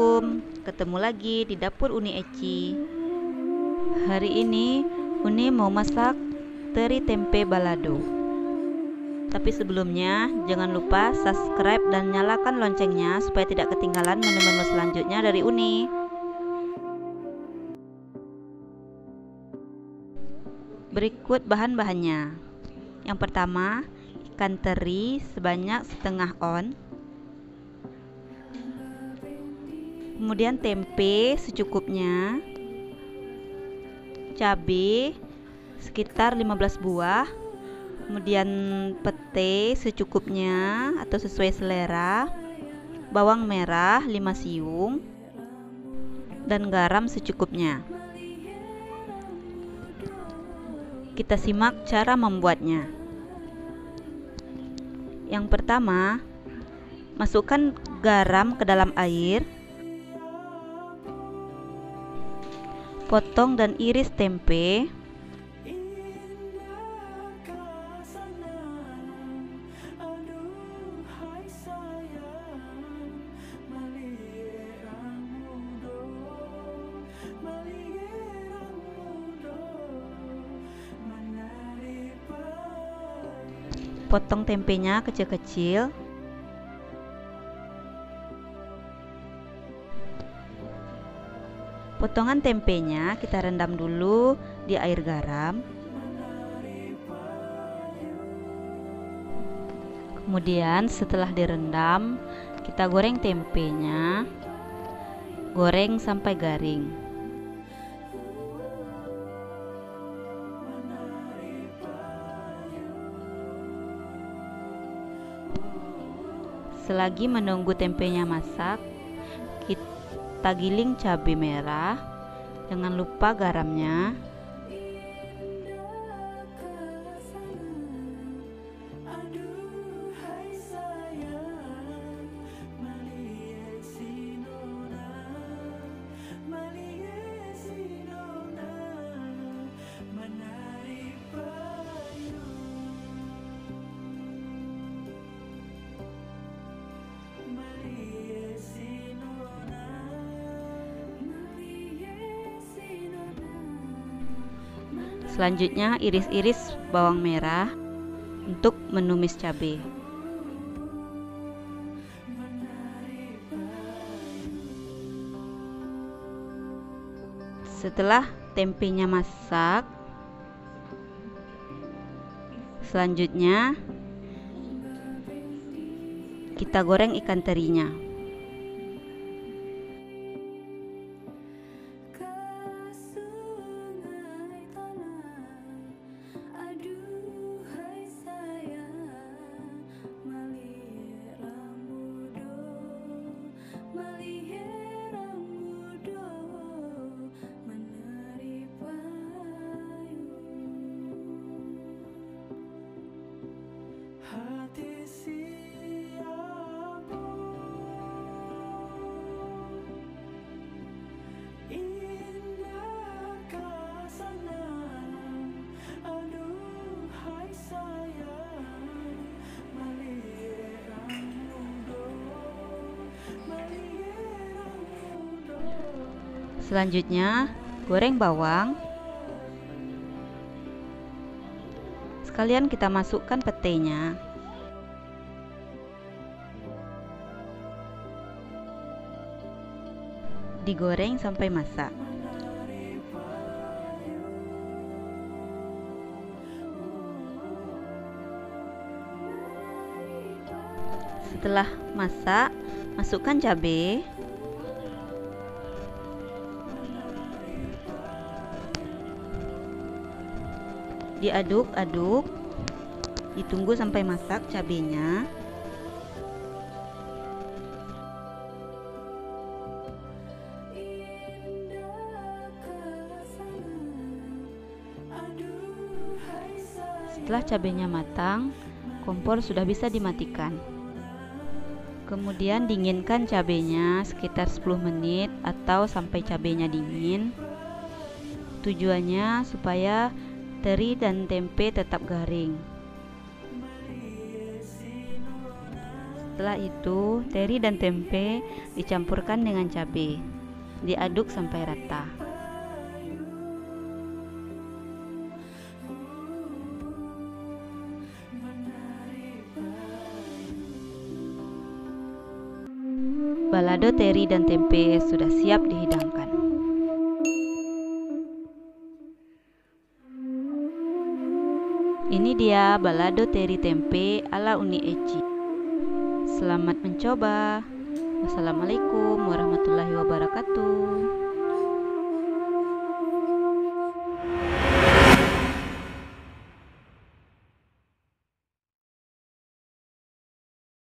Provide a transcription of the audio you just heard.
Assalamualaikum, ketemu lagi di dapur Uni Eci. Hari ini Uni mau masak teri tempe balado. Tapi sebelumnya jangan lupa subscribe dan nyalakan loncengnya supaya tidak ketinggalan menu-menu selanjutnya dari Uni. Berikut bahan-bahannya. Yang pertama, ikan teri sebanyak setengah on. Kemudian tempe secukupnya, cabai sekitar 15 buah, kemudian pete secukupnya atau sesuai selera, bawang merah 5 siung, dan garam secukupnya. Kita simak cara membuatnya. Yang pertama, masukkan garam ke dalam air. Potong dan iris tempe. Potong tempenya kecil-kecil. Potongan tempenya kita rendam dulu di air garam. Kemudian setelah direndam, kita goreng tempenya. Goreng sampai garing. Selagi menunggu tempenya masak, kita giling cabai merah, jangan lupa garamnya. Selanjutnya iris-iris bawang merah untuk menumis cabai. Setelah tempenya masak, selanjutnya kita goreng ikan terinya. Selanjutnya, goreng bawang. Sekalian kita masukkan petenya. Digoreng sampai masak. Setelah masak, masukkan cabai. Diaduk-aduk, ditunggu sampai masak cabenya. Setelah cabenya matang, kompor sudah bisa dimatikan. Kemudian dinginkan cabenya sekitar 10 menit atau sampai cabenya dingin. Tujuannya supaya teri dan tempe tetap garing. Setelah itu, teri dan tempe dicampurkan dengan cabai. Diaduk sampai rata. Balado teri dan tempe sudah siap dihidangkan. Ini dia balado teri tempe ala Uni Eci. Selamat mencoba. Wassalamualaikum warahmatullahi wabarakatuh.